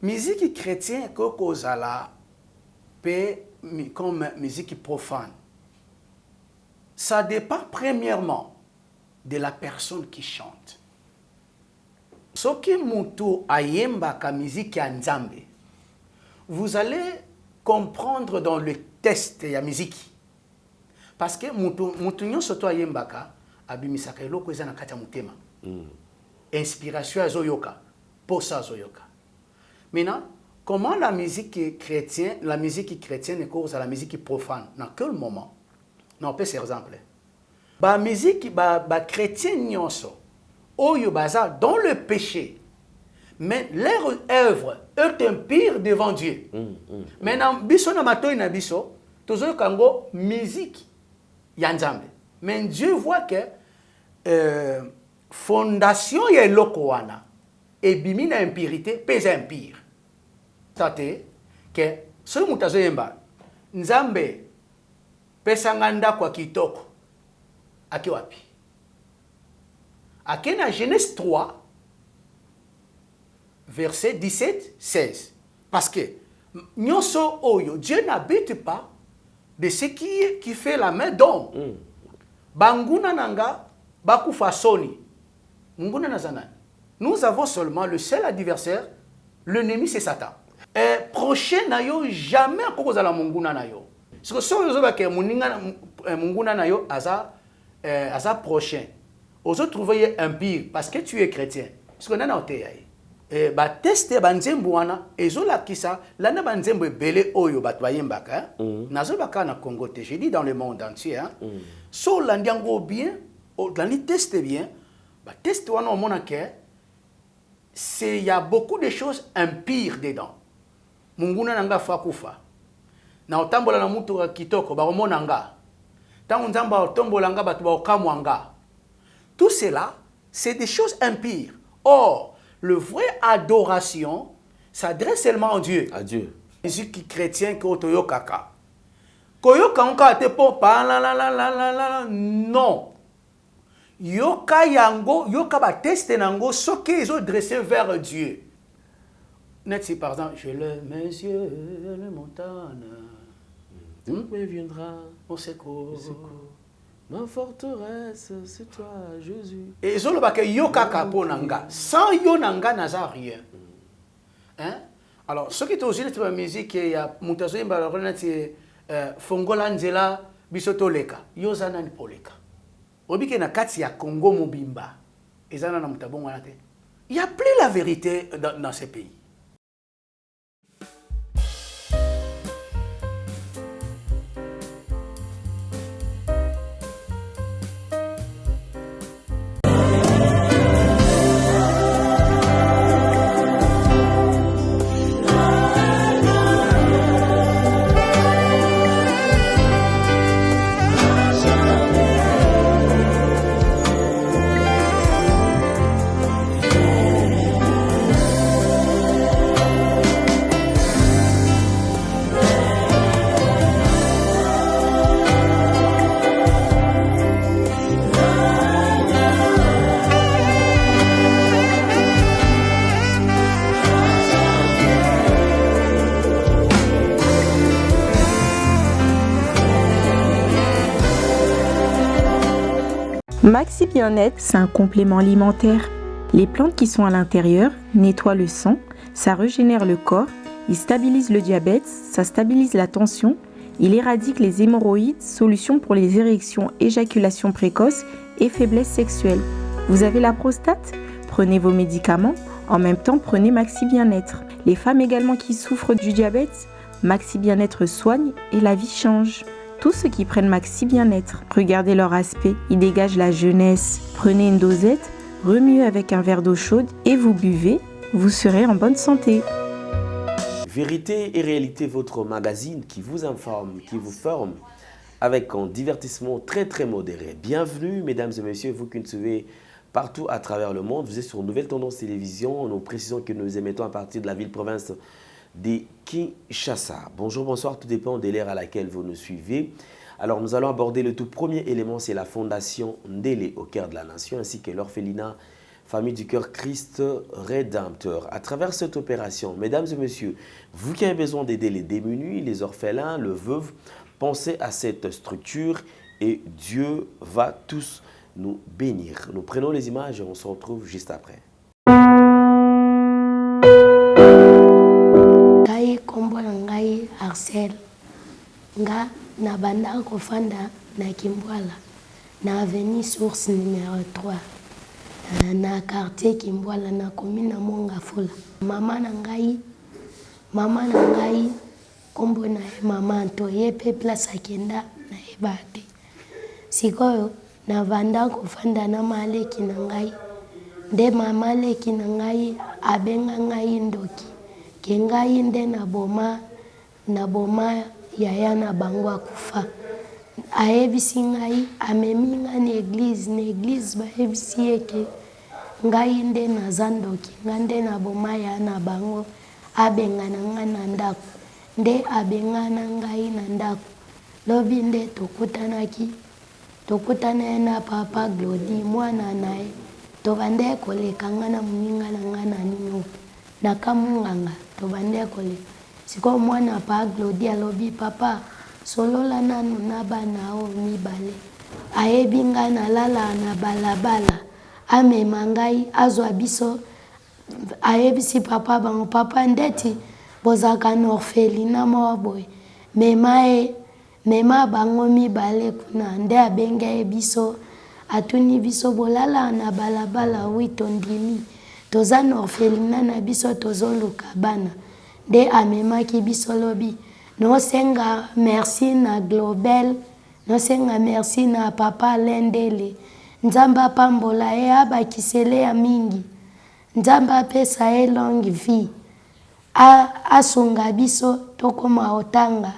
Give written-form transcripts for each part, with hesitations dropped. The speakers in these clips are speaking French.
musique chrétienne comme musique profane. Ça dépend premièrement de la personne qui chante. Ce qui mutu ayemba ka musique ya nzambe, vous allez comprendre dans le test ya musique. Parce que mutu nyonso to ayemba ka abimisaka eloko eza na kati ya mutema. Inspiration azoyoka, posa azoyoka. Maintenant, comment la musique chrétienne est cause à la musique profane? Dans quel moment? Non, par exemple. La musique chrétienne nyonso oyo baza dans le péché. Mais leur œuvre est impure devant Dieu. Maintenant, biso na matoi na biso, tozo kango musique ya nzambe. Mais Dieu voit que fondation ya eloko wana ebimi na impurité pesa impire. Tate que ce mutazo yemba nzambe pesa nganda kwa kitoko aki wapi? Aki na Genèse 3 verset 17-16. Parce que nyonso oyo Dieu n'habite pas de ce qui fait la main d'homme. Banguna nanga bakufa soni. Nguna nazanani. Nous avons seulement le seul adversaire, l'ennemi c'est Satan. Et prochain na yo jamais à la munguna na yo. Parce que si on veut que munguna na yo aza prochain. Aux autres trouver impire parce que tu es chrétien. Parce que nana oteyaye. Ba teste banzembo wana ezola kisa lana banzembo belé oyo batwayembaka. Nazo baka na Congo te. Je dis dans le monde entier hein. So landiango bien, landi teste bien. Ba teste wana on mona que c'est il y a beaucoup de choses impires dedans. Munguna nanga fakufa. Na otambola na mutu kitoko ba omona nga. Tango nzamba otombola nga batu ba okamwanga. Tout cela, c'est des choses impires. Or, le vrai adoration s'adresse seulement à Dieu. À Dieu. Musique chrétien qui otoyo kaka. Koyoka onka te po pa la la la la la la non. Yoka yango, yoka ba teste nango ce qu'ils ont dressé vers Dieu. Net si par exemple, je lève mes yeux vers les montagnes. D'où me viendra mon secours? Ma forteresse, c'est toi, Jésus. Et ils ont le yoka kapo nanga. Sans yo nanga naza rien. Hein? Alors, ce qui est aussi la musique, il y a Moutazo Yemba, Fongola Nzela, Bisoto Leka. Yozana ni poleka. Obike na kati ya Congo Mobimba. Ezana na Moutabon wanate. Il n'y a plus la vérité dans ces pays. Maxi Bien-être, c'est un complément alimentaire. Les plantes qui sont à l'intérieur nettoient le sang, ça régénère le corps, il stabilise le diabète, ça stabilise la tension, il éradique les hémorroïdes, solution pour les érections, éjaculation précoce et faiblesse sexuelle. Vous avez la prostate? Prenez vos médicaments, en même temps prenez Maxi Bien-être. Les femmes également qui souffrent du diabète, Maxi Bien-être soigne et la vie change. Tous ceux qui prennent Maxi Bien-être, regardez leur aspect, ils dégagent la jeunesse. Prenez une dosette, remuez avec un verre d'eau chaude et vous buvez, vous serez en bonne santé. Vérité et réalité, votre magazine qui vous informe, qui vous forme, avec un divertissement très très modéré. Bienvenue mesdames et messieurs, vous qui nous suivez partout à travers le monde. Vous êtes sur Nouvelle Tendance Télévision, nous précisons que nous émettons à partir de la ville-province de Kinshasa. Bonjour, bonsoir, tout dépend de l'ère à laquelle vous nous suivez. Alors nous allons aborder le tout premier élément, c'est la fondation Ndélé au cœur de la nation, ainsi que l'orphelinat famille du cœur Christ Rédempteur. À travers cette opération, mesdames et messieurs, vous qui avez besoin d'aider les démunis, les orphelins, le veuve, pensez à cette structure et Dieu va tous nous bénir. Nous prenons les images et on se retrouve juste après. Ngai kombo na ngai Arcel nga na banda kofanda na Kimbwala na avenue Source numéro 3 na quartier Kimbwala na commune Mongafula. Mama na ngai kombo na mama Antoye pe place akenda na ebate. Sikoyo na banda kofanda na maleki na ngai nde mama leki na ngai abenga ngai ndoki ke ngai nde na boma yaya na bango akufa ayebisi ngai amemi nga na église bayebisi eke ngai nde naza ndoki nga nde na boma yaya na bango abengana nga na ndako nde abengana ngai na ndako lobi nde tokutana na papa Glody mwana naye tobande koleka nga na moninga na nga na nino na kamunganga tobande koleka siko mwana pa Glody alobi papa solola nanu na bana o mibale ayebi nga na lala na balabala amema ngai azwa biso ayebisi papa bango papa ndeti bozaka na orphelina mawa boye mema bango mibale kuna nde abenge biso atuni biso bolala na balabala witondimi toza na orphelina na biso tozoluka bana nde amemaki biso lobi nosenga merci na Globel nosenga merci na papa Lendele nzambe apambola ye abakisele ya mingi nzambe apesa ye longue vie asunga biso tokoma otanga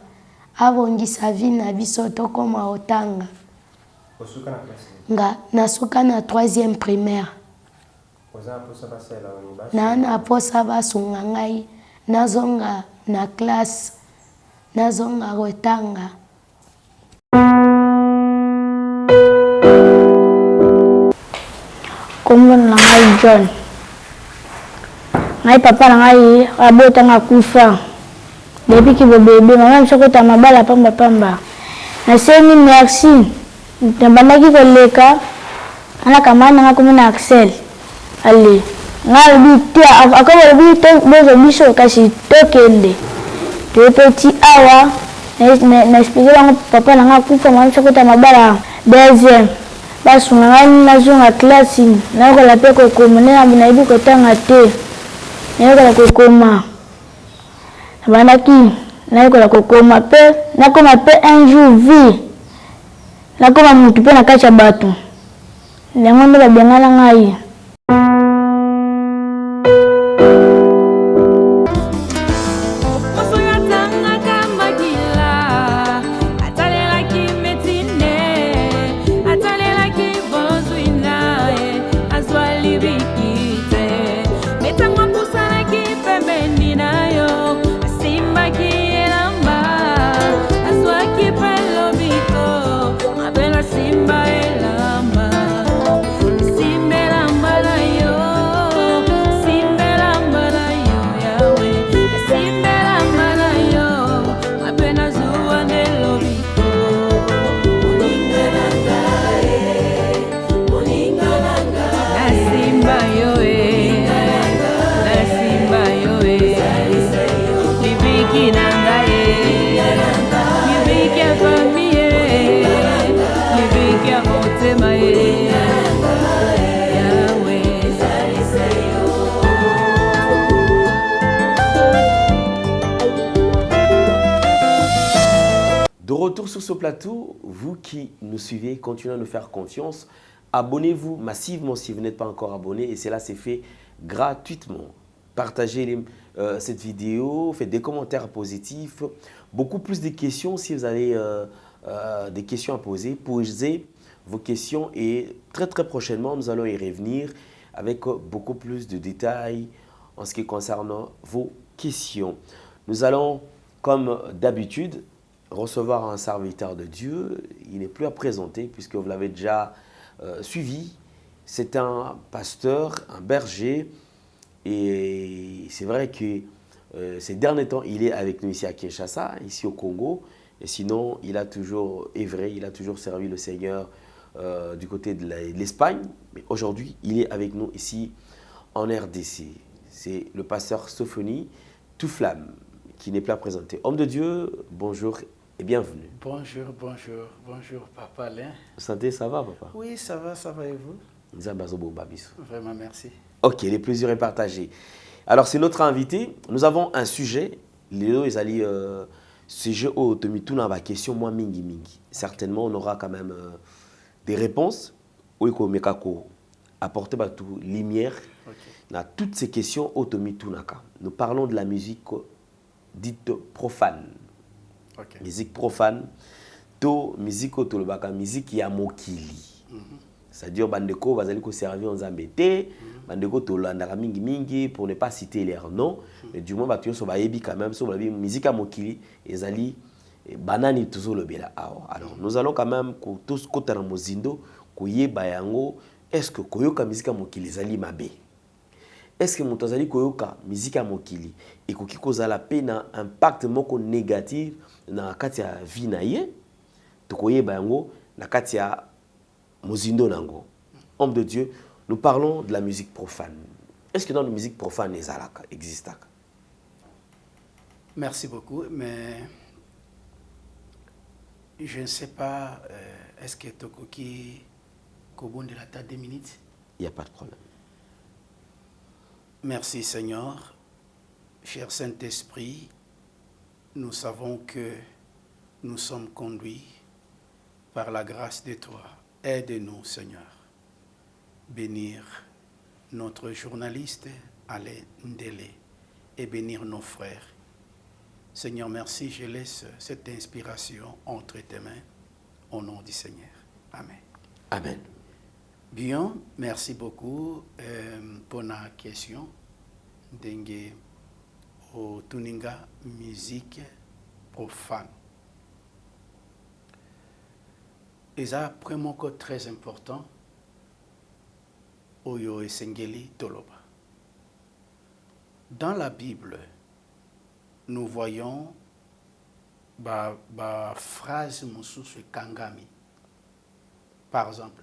abongisa vie na biso tokoma otanga nga nasuka na 3e primaire na posa basunga ngai nazonga na classe nazonga otanga kombo na ngai John ngai papa na ngai abotanga kufa depuis ki bébé mama msokota mabala pamba na seni merci nabandaki koleka ana kamana nga komina Axel ale nga bitia akoba bito bozo biso kasi tokende to petit awa na expliquer bango papa na nga kufa mama msokota mabala deuxième basunga nga nazonga classe na kola pe kokoma na ibi kotanga te na kola kokoma bandaki na kola kokoma pe na koma pe un jour vie na koma mutu pe na kacha bato yango nde babengana ngai De retour sur ce plateau, vous qui nous suivez, continuez à nous faire confiance. Abonnez-vous massivement si vous n'êtes pas encore abonné et cela s'est fait gratuitement. Partagez cette vidéo, faites des commentaires positifs, beaucoup plus de questions si vous avez des questions à poser. Posez vos questions et très prochainement, nous allons y revenir avec beaucoup plus de détails en ce qui concerne vos questions. Nous allons, comme d'habitude, recevoir un serviteur de Dieu. Il n'est plus à présenter puisque vous l'avez déjà suivi. c'est un pasteur, un berger. Et c'est vrai que ces derniers temps, il est avec nous ici à Kinshasa, ici au Congo. Et sinon, il a toujours œuvré, il a toujours servi le Seigneur du côté de l'Espagne. Mais aujourd'hui, il est avec nous ici en RDC. C'est le pasteur Sophonie Touflamme qui n'est pas présenté. Homme de Dieu, bonjour et bienvenue. Bonjour, bonjour, bonjour, Papa Alain. Santé, ça va, papa? Oui, ça va et vous? Vraiment, merci. Ok, le plaisir est partagé. Alors, c'est notre invité. Nous avons un sujet. Léo, ils allaient sujet au Tomituna va question moi mingi mingi. Certainement, on aura quand même des réponses. Oui, comme Mekako apporter tout lumière dans toutes ces questions au Tomituna. Nous parlons de la musique dite profane. Musique profane, to musique autolobaka, musique ya mokili. C'est-à-dire bandeko bazali ko servir en zambete, bandeko tolandaka mingi mingi pour ne pas citer leur nom, mais du moins batu so bayebi quand même so bayebi musique ya mokili ezali banani toujours le bela awa. Alors nous allons quand même ko tous kota na mozindo ko yeba yango, est-ce que koyoka musique ya mokili ezali mabe? Est-ce que moto azali koyoka musique ya mokili ekoki kozala pe na impact moko négatif na kati ya vie na ye? Tokoyeba yango na kati ya mozindo nango. Homme de Dieu, nous parlons de la musique profane. Est-ce que dans la musique profane existe? Merci beaucoup, mais je ne sais pas, est-ce que Tokoki Kobon de la table 2 minutes? Il n'y a pas de problème. Merci Seigneur. Cher Saint-Esprit, nous savons que nous sommes conduits par la grâce de toi. Aide-nous, Seigneur, bénir notre journaliste Alain Ndele et bénir nos frères. Seigneur, merci, je laisse cette inspiration entre tes mains, au nom du Seigneur. Amen. Amen. Bien, merci beaucoup pour la question. Dengue au Tuninga, musique profane. Et ça, vraiment, très important, Oyo et Sengeli Toloba. Dans la Bible, nous voyons la phrase Moussous Kangami. Par exemple,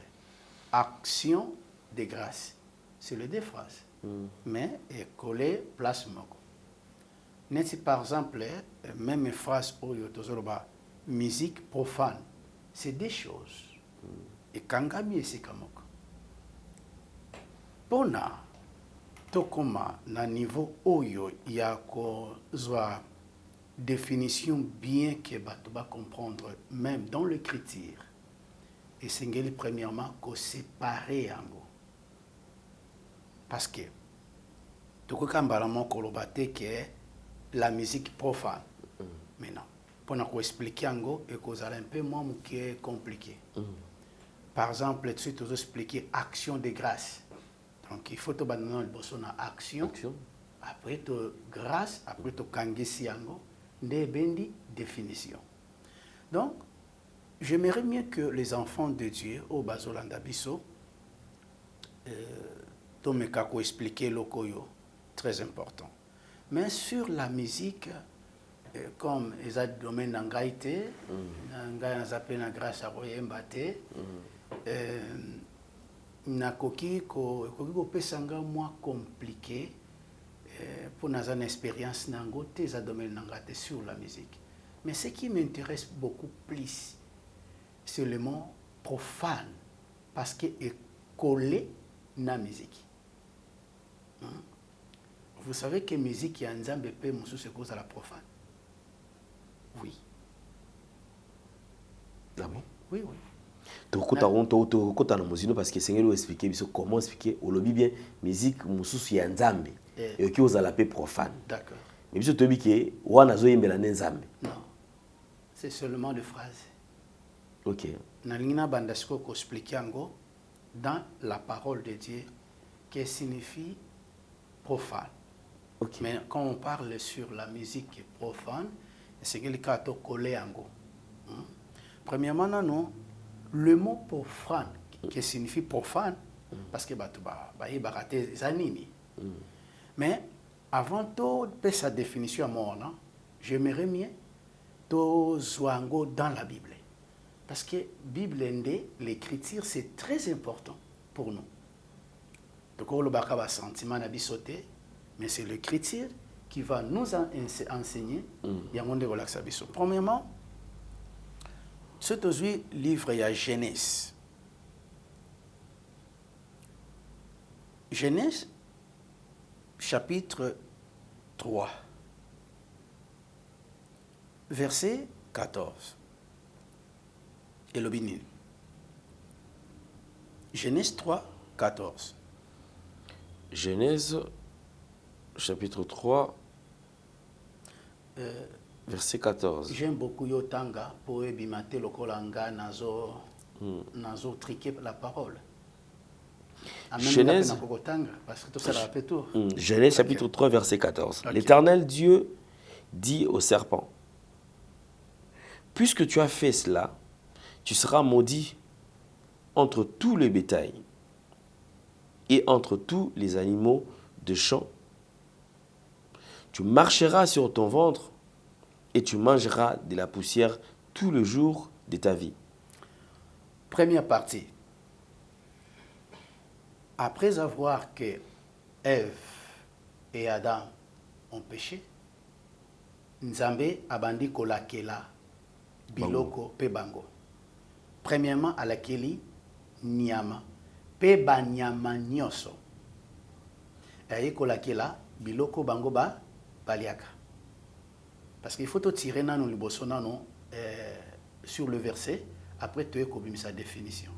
action de grâce. C'est les deux phrases. Mais est collé place moko. N'est-ce par exemple, même phrase Oyo Tozoroba, musique profane. C'est des choses. Et Kangami et Sikamoko. Pona, Tokoma, na niveau Oyo, il y a une définition bien que tu vas comprendre, même dans l'écriture. Et c'est premièrement qu'on séparer en go. Parce que, Tokokambalaman kolobate que la musique profane. Mais non. Pour nous expliquer et que un peu moins qui est compliqué. Par exemple, tout de suite, vous expliquer action de grâce. Donc, il faut que vous ayez une action. Après, tu grâce, après, tu kangisi yango, de définition. Donc, j'aimerais mieux que les enfants de Dieu, au Bazolanda Bisso, Tomekako expliquer le koyo, très important. Mais sur la musique, comme ils ont le domaine d'angaïté, ils appellent la grâce à Royembate, na koki ko pesanga moins compliqué pour nos expériences nango tes domaine d'angaïté sur la musique. Mais ce qui m'intéresse beaucoup plus, c'est le mot profane, parce qu'il est collé na musique. Vous savez que musique y a un zambe pe musu se cause à la profane. Oui. Ah bon? Oui, oui. Tokota na mozino parce que Seigneur nous expliquer comment expliquer au lobby bien musique mususu ya nzambe et qui osala pe profane. D'accord. Mais biso tobi ke wana zo yembela nzambe. Non. C'est seulement des phrases. OK. Nalina bandasko ko expliquer ngo dans la parole de Dieu qui signifie profane. Okay. Mais quand on parle sur la musique profane, c'est que le cas de coller en go. Premièrement, non, le mot profane, qui signifie profane, parce que bayebaka te eza nini. Mais avant tout sa définition à moi, j'aimerais mieux tozwa yango dans la Bible. Parce que Bible l'écriture c'est très important pour nous. Donc on a sentiment na bisoté, mais c'est l'écriture qui va nous enseigner. Premièrement, c'est aujourd'hui livre ya Genèse. Genèse chapitre 3 verset 14. Et le bénin. Genèse 3, 14. Genèse, chapitre 3, verset 14. J'aime beaucoup Yotanga pour ebimate lokolanga nazo triquer la parole. Genèse, parce que tout ça répète tout. Genèse, chapitre 3, verset 14. Okay. L'Éternel Dieu dit au serpent, puisque tu as fait cela, tu seras maudit entre tous les bétails et entre tous les animaux de champ. Tu marcheras sur ton ventre et tu mangeras de la poussière tout le jour de ta vie. Première partie. Après avoir que Ève et Adam ont péché, Nzambe abandi kolakela biloko pe bango. Premièrement, à laquelle nyama, pe banyama nyoso. Et kolakela biloko bango ba baliaka. Parce qu'il faut te tirer nano liboso nano sur le verset, après tu as sa définition.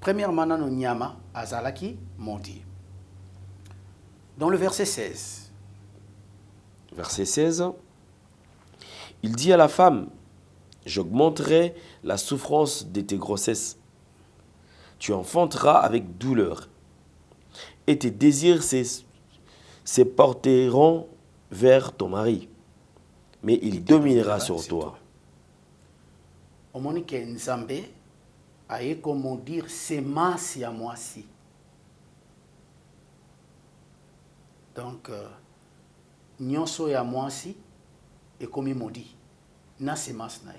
Premièrement, nano nyama azalaki maudit. Dans le verset 16. Verset 16, il dit à la femme, j'augmenterai la souffrance de tes grossesses. Tu enfanteras avec douleur. Et tes désirs se porteront vers ton mari. Mais il dominera sur toi. Au moment que Nzambe a comment dire semence à moi si. Donc, nyonso ya moi si et comme il maudit. Na semence nae.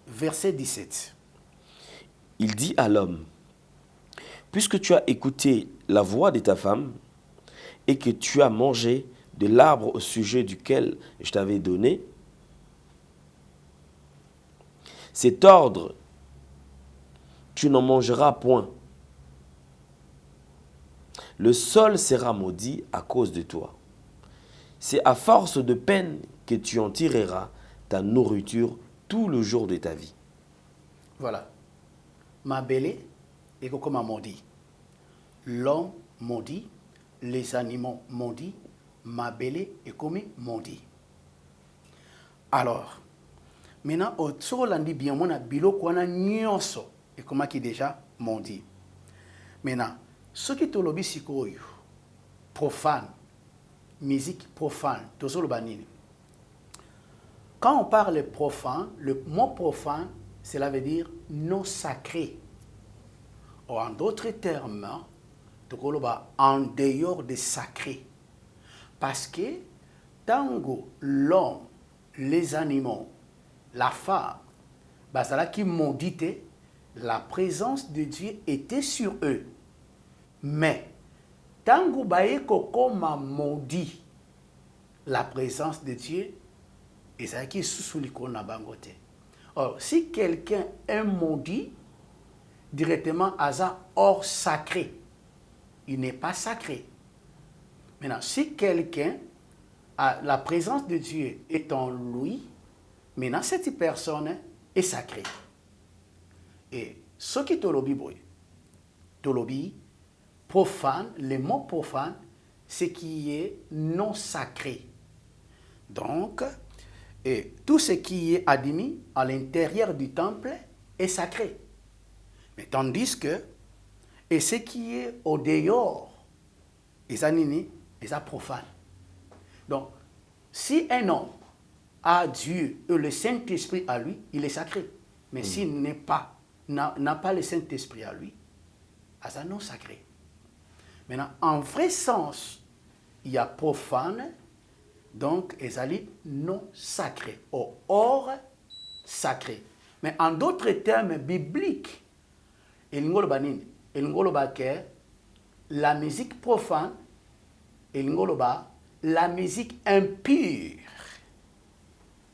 Verset 17. Il dit à l'homme, puisque tu as écouté la voix de ta femme et que tu as mangé de l'arbre au sujet duquel je t'avais donné, cet ordre, tu n'en mangeras point. Le sol sera maudit à cause de toi. C'est à force de peine que tu en tireras ta nourriture tout le jour de ta vie. Voilà. Ma belle est comme maudit. L'homme maudit, les animaux maudits, ma belle est comme maudit. Alors, maintenant, au Tsorolandi bien, mon abilo kwana nyonso et comment qui déjà maudit. Maintenant, ce qui est au lobby sikoyo, profane, musique profane, Tsorolobanini. Quand on parle profane, le mot profane, cela veut dire non sacré. Ou en d'autres termes, en dehors de sacré. Parce que tango, l'homme, les animaux, la femme, basala qui maudité, la présence de Dieu était sur eux. Mais tango baeko comme maudit la présence de Dieu, et ça qui sous l'icône bangote. Or, si quelqu'un est maudit, directement hasard hors sacré, il n'est pas sacré. Maintenant, si quelqu'un a la présence de Dieu est en lui, maintenant cette personne est sacrée. Et ce qui tolobi profane, le mot profane, c'est qui est non sacré. Donc, et tout ce qui est admis à l'intérieur du temple est sacré. Mais tandis que, et ce qui est au dehors, est profane. Donc, si un homme a Dieu et le Saint-Esprit à lui, il est sacré. Mais s'il n'a pas le Saint-Esprit à lui, aza non sacré. Maintenant, en vrai sens, il y a profane, donc ezali non sacré, ou hors sacré. Mais en d'autres termes bibliques, elingoloba nini? Elingoloba que la musique profane, elingoloba la musique impure.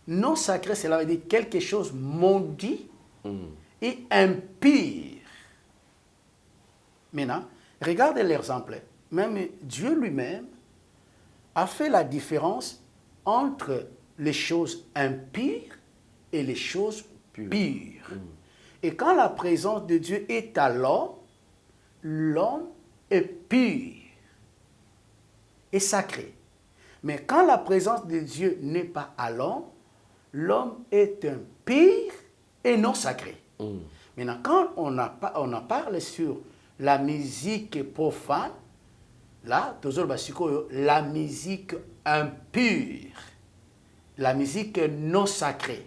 Non sacré, cela veut dire quelque chose maudit et impur. Maintenant, regardez l'exemple. Même Dieu lui-même a fait la différence entre les choses impures et les choses pures. Et quand la présence de Dieu est à l'homme est pur et sacré. Mais quand la présence de Dieu n'est pas à l'homme est impur et non sacré. Maintenant, quand on en parle sur la musique profane, là, la musique impure, la musique non sacrée.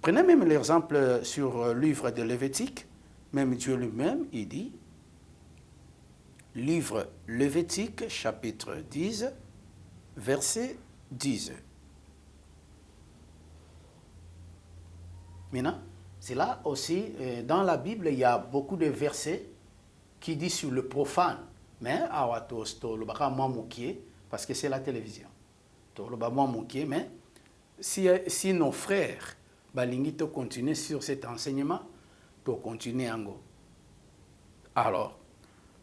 Prenez même l'exemple sur le livre de Lévitique. Même Dieu lui-même, il dit, livre Lévitique, chapitre 10, verset 10. Maintenant, c'est là aussi, dans la Bible, il y a beaucoup de versets qui disent sur le profane. Mais, parce que c'est la télévision. Mais, si nos frères, balingi continuent sur cet enseignement, pour continuer en go. Alors,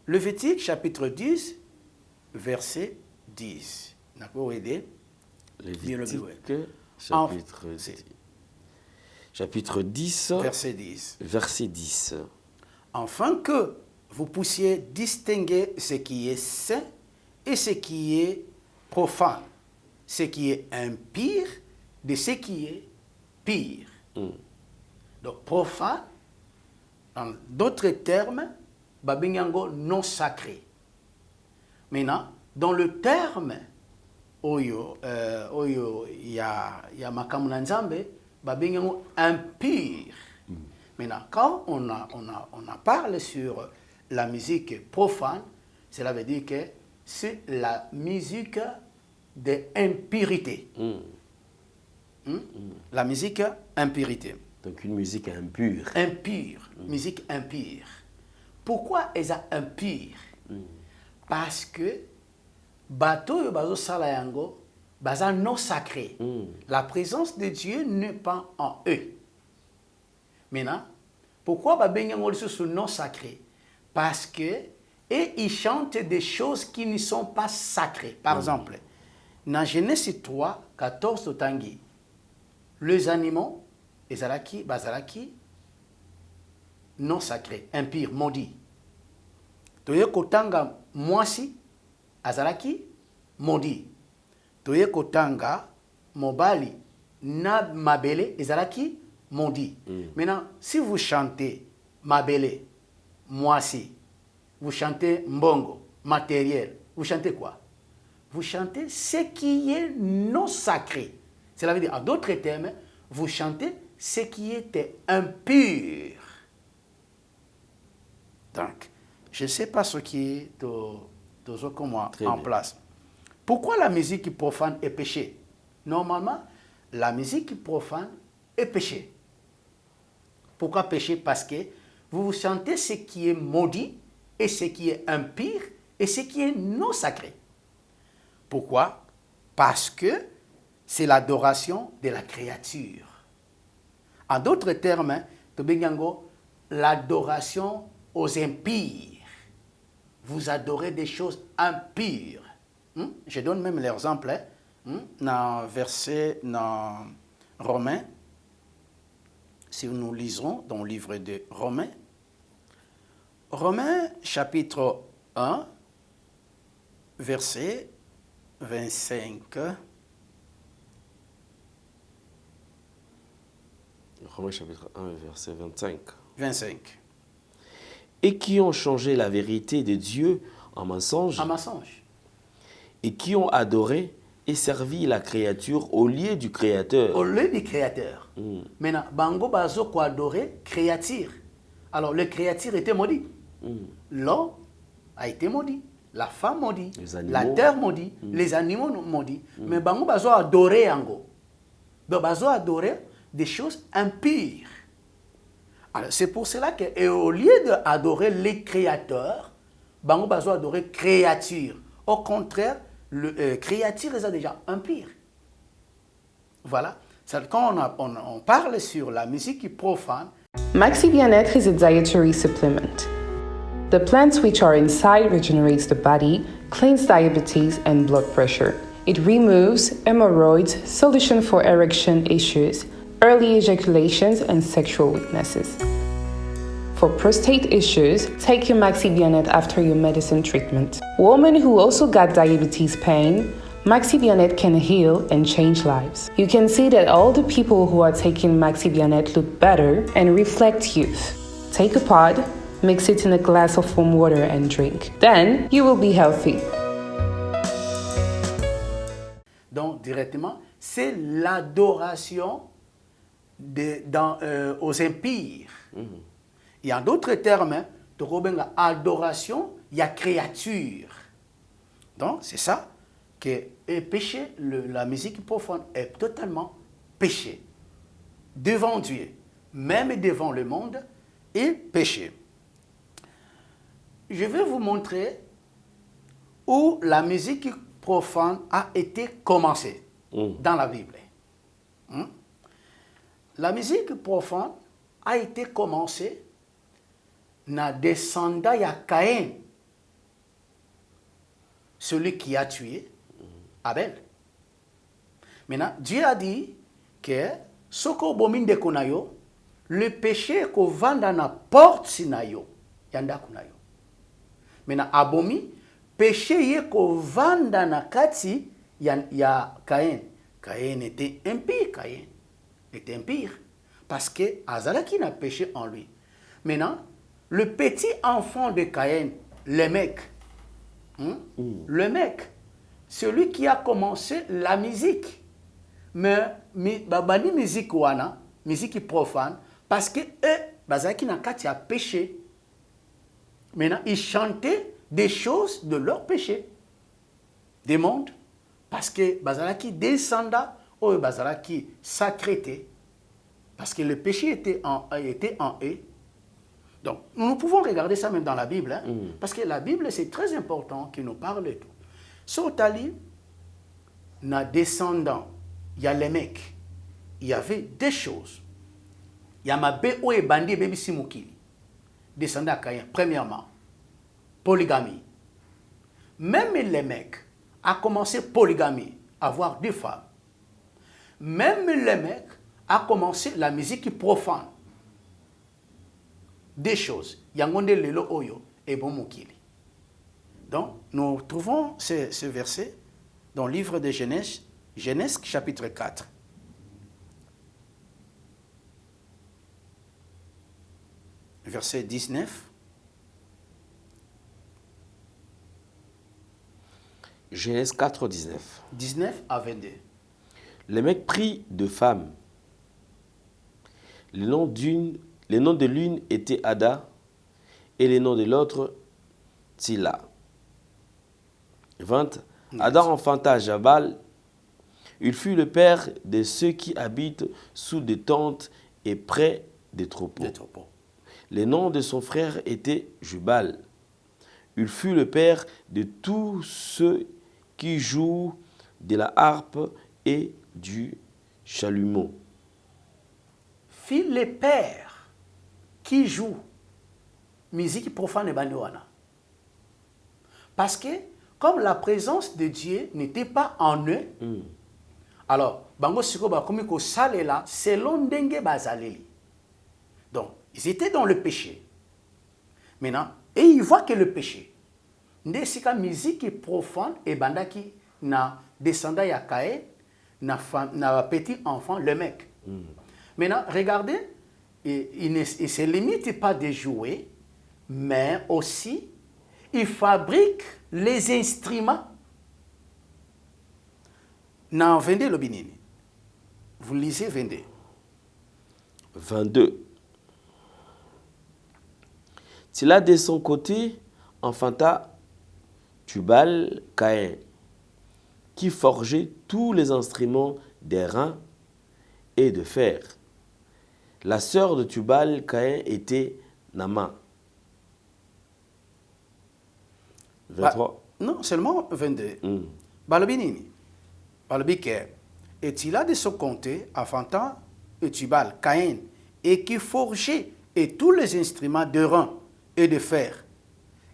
Lévitique, chapitre 10, verset 10. Lévitique, chapitre 10, verset 10. Verset 10. Afin que vous puissiez distinguer ce qui est saint et ce qui est profane, ce qui est impur de ce qui est pire. Donc, profane, en d'autres termes, babinyango non sacré. Maintenant, dans le terme, oyo ya makamu nzambe, babinyango impur. Maintenant, quand on parle sur la musique profane, cela veut dire que c'est la musique d'impurité. La musique impurité. Donc une musique impure. Impure, musique impure. Pourquoi est-ce impure? Parce que bateau bazo sala yango baza non sacré. La présence de Dieu n'est pas en eux. Maintenant, pourquoi babenyango sont non sacrés? Parce que et ils chantent des choses qui ne sont pas sacrées. Par exemple, dans Genèse 3, 14 Tangi, les animaux, ezalaki, bazalaki, non sacrés, impurs, maudits. Toye kotanga mwasi, azalaki, maudit. Toye kotanga mobali, na mabele, ezalaki, maudit. Maintenant, si vous chantez mabele, mwasi, vous chantez mbongo, matériel, vous chantez quoi? Vous chantez ce qui est non sacré. Cela veut dire, en d'autres termes, vous chantez ce qui était impur. Donc, je ne sais pas ce qui est comme moi en place. Pourquoi la musique profane est péché? Normalement, la musique profane est péché. Pourquoi péché? Parce que vous chantez ce qui est maudit et ce qui est impur et ce qui est non sacré. Pourquoi? Parce que c'est l'adoration de la créature. En d'autres termes, l'adoration aux impurs. Vous adorez des choses impures. Je donne même l'exemple dans verset dans Romains. Si nous lisons dans le livre de Romains, Romains chapitre 1, verset 25. Romains chapitre 1, verset 25. 25. Et qui ont changé la vérité de Dieu en mensonge. En mensonge. Et qui ont adoré et servi la créature au lieu du Créateur. Au lieu du Créateur. Maintenant, Bango Bazo ko adoré créature. Alors, le créature était maudit. L'homme a été maudit, la femme maudit, Les la animaux. terre maudit, les animaux maudits. Mais bango bazo adorer ango. Donc bazo adorer des choses impures. Alors c'est pour cela que et au lieu d'adorer les créateurs, bango bazo adorer créature. Au contraire, le créature est déjà impure. Voilà. Quand on parle sur la musique profane, Maxi Bien-être is a dietary supplement. The plants which are inside regenerates the body, cleans diabetes and blood pressure. It removes hemorrhoids, solution for erection issues, early ejaculations and sexual weaknesses. For prostate issues, take your Maxi Bien-être after your medicine treatment. Women who also got diabetes pain, Maxi Bien-être can heal and change lives. You can see that all the people who are taking Maxi Bien-être look better and reflect youth. Take a pod, mix it in a glass of warm water and drink. Then you will be healthy. donc directement, c'est l'adoration aux empires. Il y a d'autres termes, adoration, il y a créature. Donc c'est ça que est péché, la musique profane est totalement péché. Devant Dieu, même devant le monde, est péché. Je vais vous montrer où la musique profane a été commencée dans la Bible. La musique profane a été commencée dans descendant de Caïn, celui qui a tué Abel. Maintenant, Dieu a dit que soko bominde konayo, le péché ko vanda na porte sinayo, yanda kunayo. Maintenant, abomi, péché ye ko vanda na kati ya Caïn. Caïn était impie, Caïn était impie. Parce que Azalaki n'a péché en lui. Maintenant, le petit enfant de Caïn, le mec, celui qui a commencé la musique. Mais babani musique wana, musique profane, parce que eux, bazaki na kati a péché. Maintenant, ils chantaient des choses de leur péché. Des mondes, parce que bazalaki descenda, ou bazalaki sacrété, parce que le péché était en eux. Donc, nous pouvons regarder ça même dans la Bible, hein, parce que la Bible, c'est très important qu'il nous parle de tout. Sotali, na descendant, il y a les mecs, il y avait des choses. Il y a ma B.O. et Bandi Baby Simukili, descendant à Caïn, premièrement, polygamie. Même les mecs a commencé polygamie, avoir deux femmes. Même les mecs a commencé la musique profane. Des choses. Yangonde lelo oyo et bon mukili. Donc, nous trouvons ce verset dans le livre de Genèse, Genèse chapitre 4. Verset 19. Genèse 4, 19. 19 à 22. Les mecs pris de femmes. Le nom de l'une était Ada et le nom de l'autre Tsila. 20. Adam enfanta Jabal. Il fut le père de ceux qui habitent sous des tentes et près des troupeaux. Le nom de son frère était Jubal. Il fut le père de tous ceux qui jouent de la harpe et du chalumeau. Fit les pères qui jouent musique profane et bandoana. Parce que, comme la présence de Dieu n'était pas en eux, alors, bango siko ba komi ko salela selon dengue bazaleli. Donc, ils étaient dans le péché. Maintenant, et ils voient que le péché. Nde sika musique profane et bandaki na descendant ya Caïn na petit enfant le mec. Maintenant, regardez, il ne se limite pas de jouer, mais aussi, il fabrique les instruments. Dans 22, le binini. Vous lisez 22. 22. Tila de son côté enfanta Tubal Caïn, qui forgeait tous les instruments d'airain et de fer. La sœur de Tubal Caïn était Nama. 23. Non, seulement 22. Balobinini. Balobike. Et Tila de son côté enfanta Tubal Caïn, et qui forgeait et tous les instruments d'airain et de fer.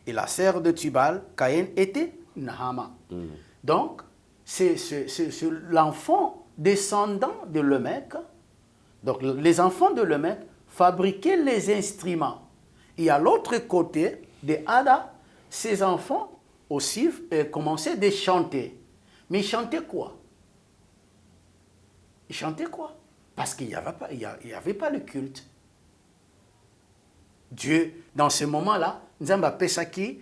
Et la sœur de Tubal Caïn était Nahama. Donc, c'est l'enfant descendant de Lemec. Donc, les enfants de Lemec fabriquaient les instruments. Et à l'autre côté de Ada, ses enfants aussi commençaient à chanter. Mais ils chantaient quoi? Ils chantaient quoi? Parce qu'il n'y avait pas le culte. Dieu, dans ce moment-là, Nzamba Pesaki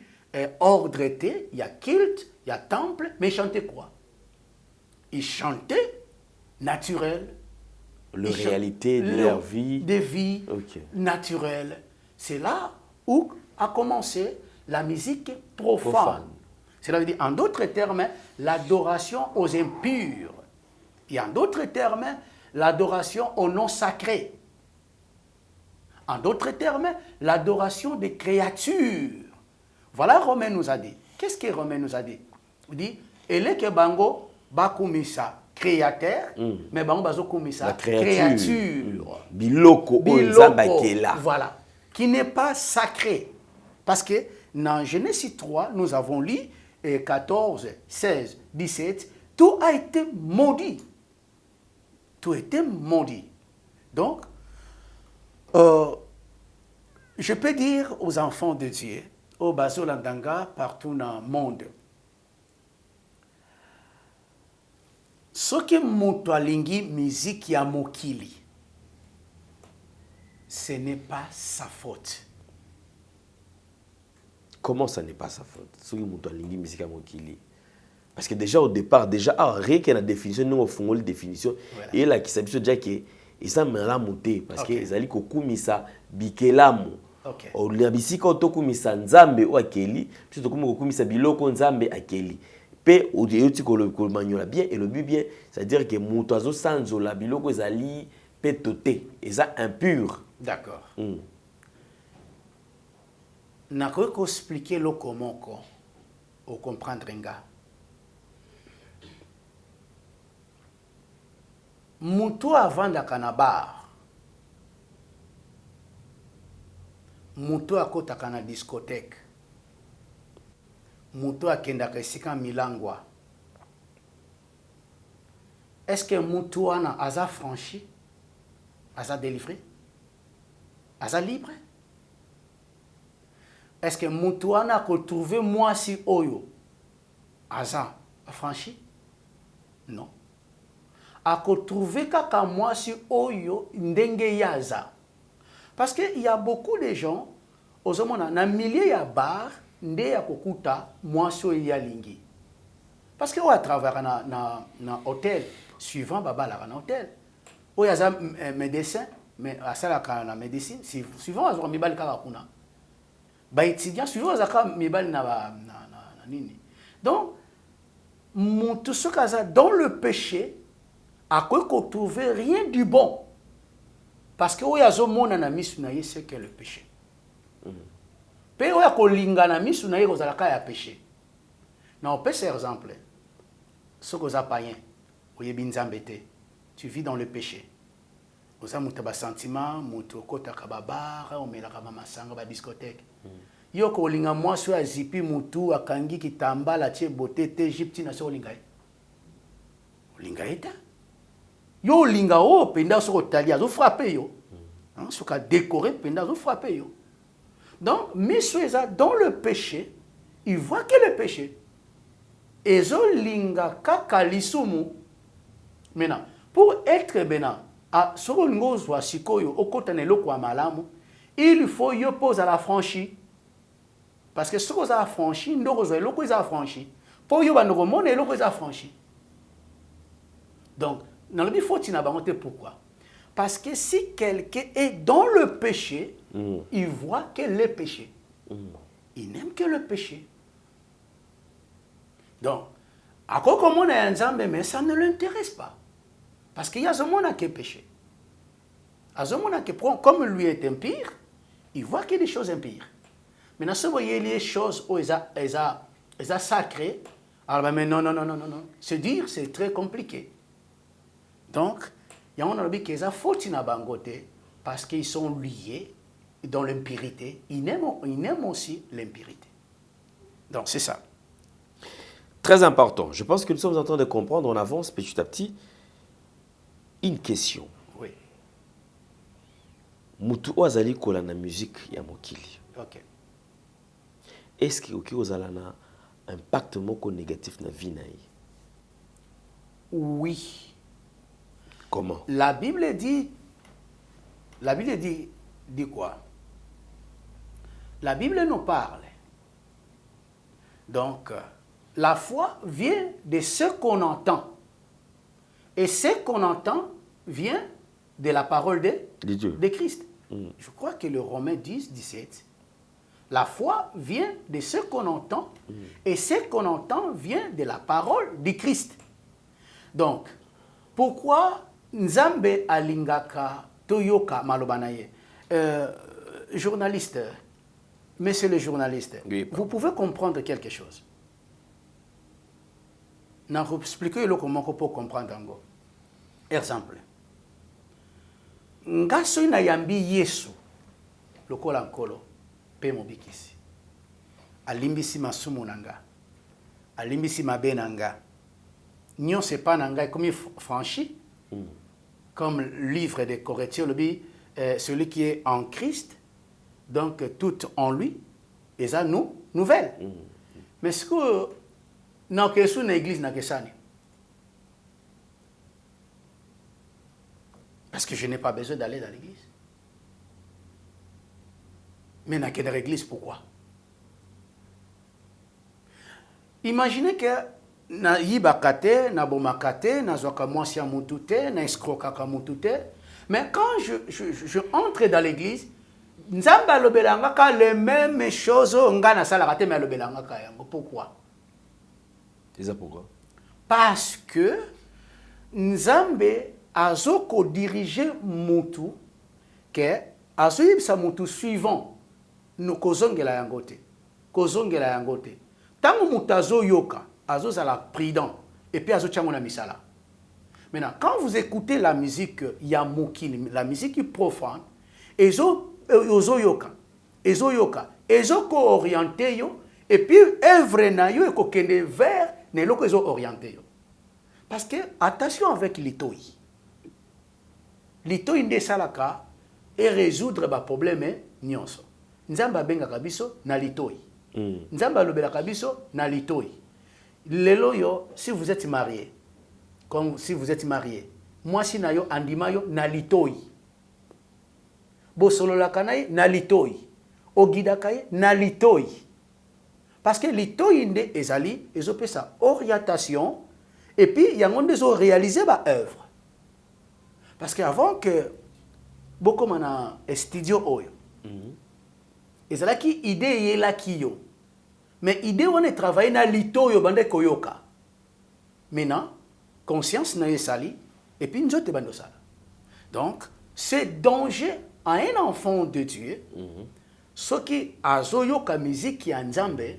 ordre était, il y a culte, il y a temple, mais ils chantaient quoi? Ils chantaient naturel. La réalité de leur vie. Des vies naturelles. C'est là où a commencé la musique profane. Cela veut dire, en d'autres termes, l'adoration aux impurs. Et en d'autres termes, l'adoration aux non sacrés. En d'autres termes, l'adoration des créatures. Voilà Romain nous a dit. Qu'est-ce que Romain nous a dit? Il dit, Eleke Bango Bakumisa, créateur, mais Bango Bazo Kumisa, créature. Biloko. Voilà. Qui n'est pas sacré. Parce que dans Genèse 3, nous avons lu 14, 16, 17, tout a été maudit. Tout a été maudit. Donc, je peux dire aux enfants de Dieu, au Bazolandanga, partout dans le monde, ce que Moutwalingi musique ya mokili, ce n'est pas sa faute. Comment ça n'est pas sa faute? Ce que Moutwalingi musique ya mokili. Parce que déjà au départ, rien que la définition, nous avons la définition, et là qui s'habille déjà que et ça me l'a monté parce que les alliés kokumisa bikelamu. Au liabisika otokumisa nzambe o akeli, puis otokumisa biloko nzambe akeli. Pe o dieuti ko le manyola bien et le but bien, c'est-à-dire que mutoazo sanzo la biloko ezali petoté, eza impur. D'accord. Na ko expliquer le comment ko au comprendre nga. Mutu avant d'akanabar, mutu akotaka na discothèque, mutu akendaka esika milangwa. Est-ce que mutu wana aza franchi, aza délivré, aza libre? Est-ce que mutu wana ko trouver moi si oyo, aza franchi? Non. A trouver kaka moi si oyo ndenge yaza. Parce qu'il y a beaucoup de gens, aux hommes, na milieu ya bar, nde ya kokuta moi si oyo ya lingi. Parce que à travers na hôtel, suivant baba la na hôtel. Oyo yaza médecin, mais à ça la médecine, suivant azo mibali kaka kuna. Ba étudiant suivant azaka mibali na nini. Donc, tout ce kaza dans le péché, à quoi qu'on trouve rien du bon. Parce que où y a ce monde na misu na c'est que le péché. Pe où y a ko linga na misu na kozalaka ya péché. Na on peut faire exemple. Ce que za païen, ou yebinzambe te, tu vis dans le péché. Oza muta ba sentiment, muto kota kababar, on met la kama sanga ba discothèque. Yo ko linga moi so azipi mutu akangi kitamba la tie beauté te Égypte na so linga. Linga eta. Yo linga o penda so tali azo frapper yo. Hein, so ka décorer penda azo frapper yo. Donc monsieur dans le péché, il voit que le péché. Ezo linga kaka lisumu. Maintenant, pour être bénin, à soko ngozo wa sikoyo okotane loko wa malamu, il faut yo pose à la franchie. Parce que soko za franchi ndoko zo loko za franchi. Pour yo ba ndoko mona loko za franchi. Donc dans le but, faut que pourquoi? Parce que si quelqu'un est dans le péché, il voit que le péché. Il n'aime que le péché. Donc, à quoi comme on est un Nzambe, mais ça ne l'intéresse pas. Parce qu'il y a ce monde qui est péché. À ce moment qui prend, comme lui est impire, il voit qu'il y a des choses impires. Maintenant, si vous voyez les choses où ils sont sacrées, alors mais non. Se dire, c'est très compliqué. Donc, il y a un qui est faute na bangote parce qu'ils sont liés dans l'impurité. Ils aiment aussi l'impurité. Donc, c'est ça. Très important. Je pense que nous sommes en train de comprendre, on avance petit à petit. Une question. Oui. Mutu ozali kola na musique ya mokili. Ok. Est-ce que oki ozala na impact moko négatif na vie na ye? Oui. Comment? La Bible dit quoi? La Bible nous parle. Donc, la foi vient de ce qu'on entend. Et ce qu'on entend vient de la parole de Christ. Je crois que le Romains 10, 17, la foi vient de ce qu'on entend, et ce qu'on entend vient de la parole de Christ. Donc, pourquoi Nzambe alingaka toyoka malobanaye? Journaliste, monsieur le journaliste, oui, vous pouvez comprendre quelque chose. Je vais expliquer comment on peut comprendre. Exemple. Ngaso na yambi Yesu lokola nkolo pe mobikisi. Alimbisi masumu nanga. Alimbisi mabe nanga. Nyon se pas nanga comme franchi. Comme livre de correction, celui qui est en Christ, donc tout en lui, et ça nous nouvelle. Mais ce que dans l'église n'a que ça. Parce que je n'ai pas besoin d'aller dans l'église. Mais dans quelle église, pourquoi? Imaginez que na yibakate, na bomakate, na zokamwasi mutute, na eskrokaka mutute. Mais quand je entre dans l'église, Nzamba lobelanga ka les mêmes choses nga na sala kate mais lobelanga ka yango. Pourquoi? C'est ça pourquoi? Parce que Nzambe azoko diriger mutu que azoyibisa mutu suivant no kozongela yangote. Kozongela yangote. Tango mutu azoyoka, azozala prudent et puis azotiango na misala. Maintenant, quand vous écoutez la musique yamokili, la musique profane, ezoyoka, ezoko orienté yo et puis œuvre na yo ekokende vers neloko ezo orienté yo. Parce que attention avec l'itoi. L'itoi nde salaka et résoudre ba problème nyonso. Nzamba benga biso na litoi. Nzamba lobelaka biso na litoi. Lelo yo, si vous êtes marié, comme si vous êtes marié, moi si na yo andima yo na litoi. Bosolola kanaye na litoi. Ogida kaye na litoi. Parce que litoi nde ezali, ezope sa orientation et puis yango nde zo réaliser ba œuvre. Parce que avant que beaucoup mana studio oyo. Ezalaki idée yelaki yo. Mais idée on est travaillé na lito yo bande koyoka. Maintenant, conscience na yesali et puis nzote bando sala. Donc, c'est danger à un enfant de Dieu. Ce qui a zoyoka musique ya Nzambe,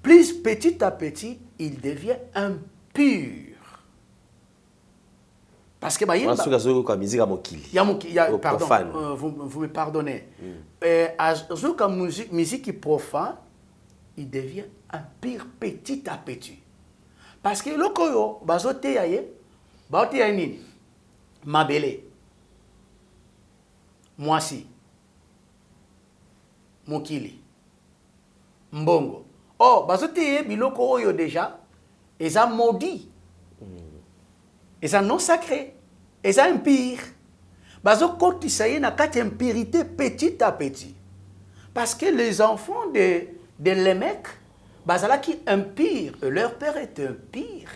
plus petit à petit, il devient impur. Parce que pardon, vous me pardonnez. Azoka musique profane, il devient impur petit à petit. Parce que le koyo bazote yaye, baote yaye nini? Mabele, mwasi, mokili, mbongo. Oh, bazote yaye biloko oyo déjà, eza maudit. Et ça non sacré, et ça impire. Bazo kotisa ye na kati impurité petit à petit. Parce que les enfants de Lémec, bazala qui impire, leur père est impire.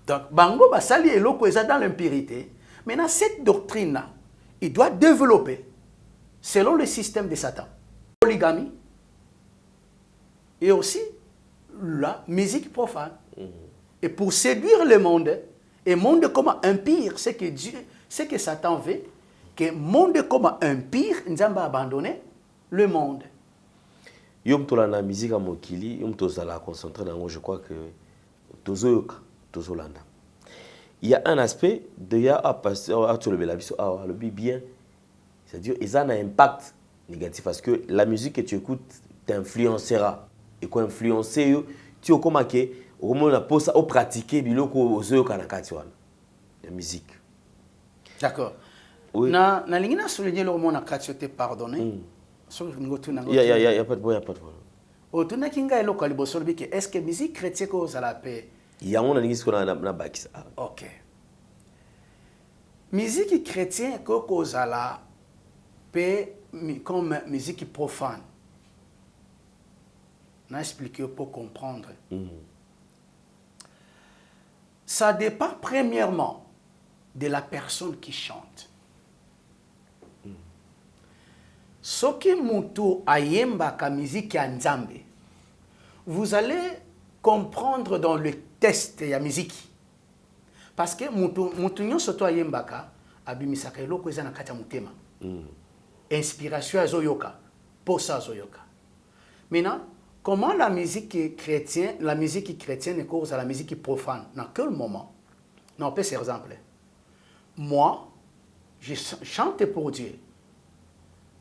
Donc bango basali eloko eza dans l'impurité. Maintenant cette doctrine là, il doit développer selon le système de Satan. polygamie et aussi la musique profane. Et pour séduire le monde, et monde comme impire, c'est que Dieu, c'est que Satan veut, que monde comme impire, nous avons abandonné le monde. Yom tola na musique à mokili, yom tozala concentré dans je crois que tozoyoka, tozolanda. Il y a un aspect de ya à passer à tout le belabiso à le bien, c'est-à-dire ils ont un impact négatif parce que la musique que tu écoutes t'influencera et quoi influencer tu au comment que au moment la pose au pratiquer biloko ozoyoka na kati wana la musique. D'accord. Oui. Na lingina souligner le moment na kati te pardonner. Il y a pas de problème, Otuna kinga eloko liboso biki est-ce que musique chrétienne ko za la paix? Il y a on a ce qu'on a na bakisa. OK. Musique chrétienne ko za la paix comme musique profane. On a expliqué pour comprendre. Ça dépend premièrement de la personne qui chante. Soki mutu ayemba ka musique ya nzambe, vous allez comprendre dans le test ya musique. Parce que mutu nyonso to ayemba ka abimisaka eloko eza na kati ya mutema. Inspiration azoyoka, posa azoyoka. Maintenant, comment la musique chrétienne est cause à la musique profane? Dans quel moment? Non, par exemple, moi, je chante pour Dieu.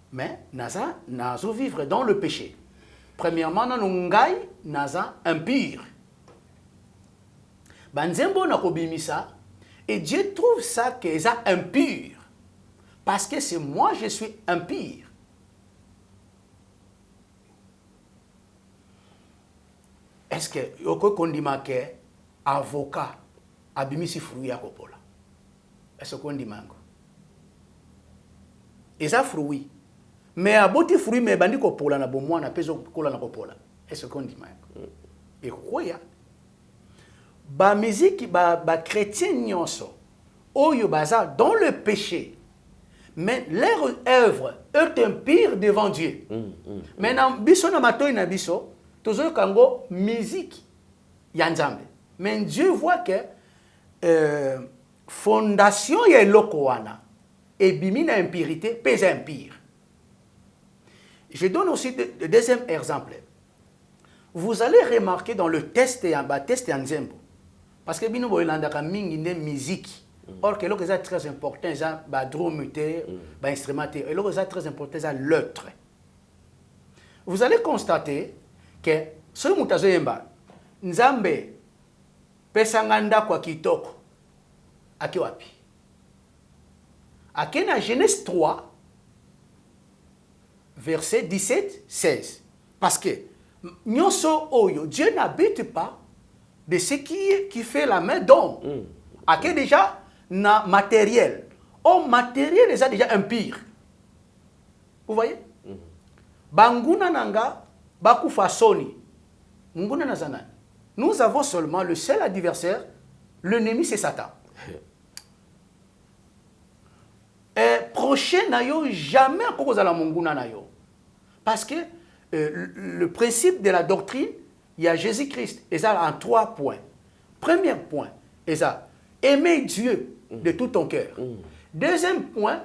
Mais nazo vivre dans le péché. Premièrement, nanungai naza impur. Banzembo nakobimisa et Dieu trouve ça que ça impur parce que c'est moi je suis impur. Est-ce que yoko kondima ke avocat abimisi fruit ya kopola? Est-ce que kondima ngo? Eza fruit. Mais aboti fruit mais bandi kopola na bomwa na peso kola na kopola. Est-ce qu'on dit mal? Et quoi ya? Ba musique ba chrétien nyonso oyo baza dans le péché. Mais leur œuvre est impure devant Dieu. Maintenant biso na matoyi na biso tozo kango musique ya nzambe. Mais Dieu voit que fondation ya eloko wana ebimi na impurité pesa impire. Je donne aussi le deuxième exemple. Vous allez remarquer dans le test en Nzembo, parce que bino boyelanda ka mingi ne musique. Or que l'autre est très important, c'est ba dromutaire, ba instrumentaire. Et l'autre est très important, c'est l'autre. Vous allez constater que ce mutazo yemba Nzambe pesanganda kwa kitoko aki wapi. Akena Genèse 3 verset 17-16. Parce que Dieu n'habite pas de ce qui fait la main d'homme. Aké déjà na matériel. Oh, matériel est déjà impur. Vous voyez? Banguna nanga baku fasoni. Munguna nazana. Nous avons seulement le seul adversaire, l'ennemi c'est Satan. Prochain nayo jamais à cause de la munguna nayo. Parce que le principe de la doctrine, il y a Jésus-Christ. Et ça en 3 points. Premier point, et ça, aimer Dieu de tout ton cœur. Deuxième point,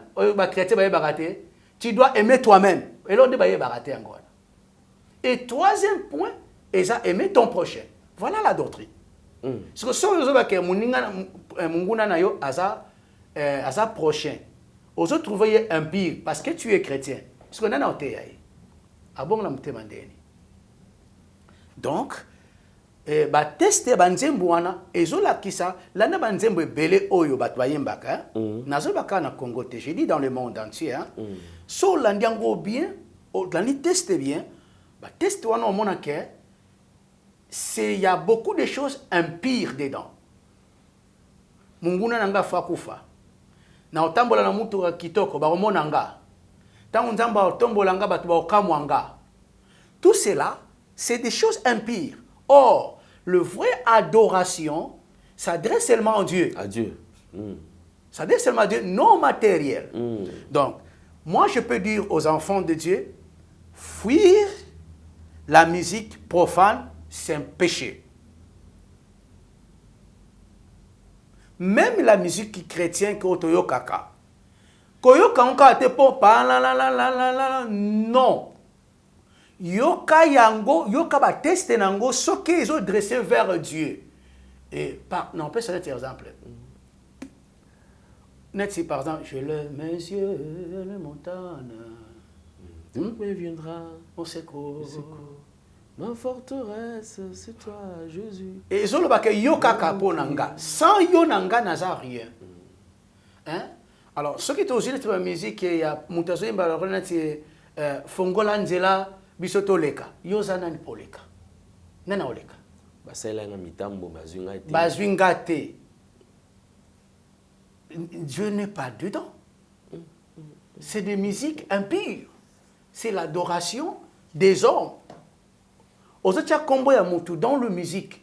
tu dois aimer toi-même. Et l'autre, encore. Et troisième point, et ça, aimer ton prochain. Voilà la doctrine. Parce que si on a munguna nayo asa prochain. Aux autres, trouver un pire parce que tu es chrétien. Parce qu'on a noté. Donc, ba tester banzembo wana ezola kisa lana banzembo ebele oyo batbayembaka nazo baka na Congo te, j'ai dit dans le monde entier so landiango bien lani teste bien ba teste wana on mona que c'est il y a beaucoup de choses impires dedans. Munguna nanga fa kufa na otambola na mutu kitoko ba omona nga tangu nzamba otombola nga batu ba okamwanga. Tout cela c'est des choses impires. Or le vrai adoration s'adresse seulement à Dieu. À Dieu. S'adresse seulement à Dieu, non matériel. Donc moi je peux dire aux enfants de Dieu fuir la musique profane, c'est un péché. Même la musique chrétienne que otoyo kaka. Koyoka onka te po pa la la la la la la non. Yoka yango, yoka ba teste nango ce qu'ils ont dressé vers Dieu. Et non, on peut se donner un exemple. Net si par exemple, je lève mes yeux vers les montagnes. D'où me viendra mon secours. Ma forteresse, c'est toi, Jésus. Et zo loba ke yoka kapo nanga. Sans yo nanga naza rien. Hein? Alors, ce qui est aussi la musique, il y a Moutazo Imbalorona, c'est Fongola Nzela, Bisoto Leka. Yozana ni Poleka. Nana Oleka. Basela na mitambo bazwinga te. Bazwinga te. Dieu n'est pas dedans. C'est des musiques impures. C'est l'adoration des hommes. Ozotia kombo ya mutu dans le musique.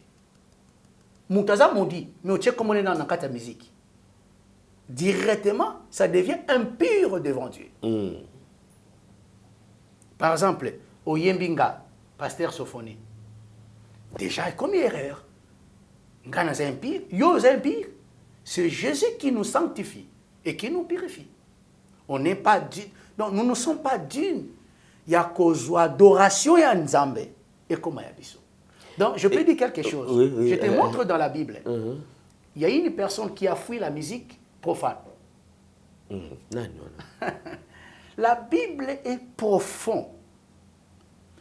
Moutaza mondi, mais otia kombo na nakata musique. Directement, ça devient impur devant Dieu. Par exemple, au Yembinga, pasteur Sophonie, déjà, comme erreur, Ngana c'est impire, yo c'est impire, c'est Jésus qui nous sanctifie et qui nous purifie. On n'est pas d'une, donc nous ne sommes pas d'une. Il y a cause adoration et Nzambe et comment il y a. Donc, je peux dire quelque chose. Je te montre dans la Bible. Il y a une personne qui a fui la musique profane. Non. La Bible est profonde.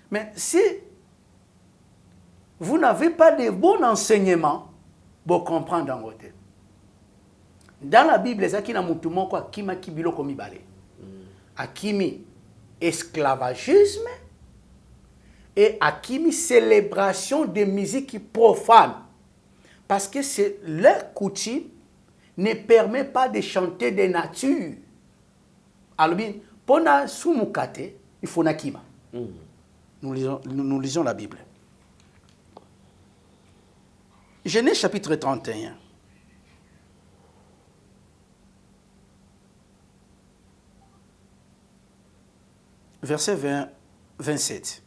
Mais si vous n'avez pas de bons enseignements, vous comprenez dans votre tête. Dans la Bible, il y a akima kibilo komi bale. Akimi esclavagisme et akimi célébration de musique profane. Parce que c'est leur coutume ne permet pas de chanter de nature. Alors, pour na sumukate, il faut nakima. Nous lisons la Bible. Genèse chapitre 31. Verset 27.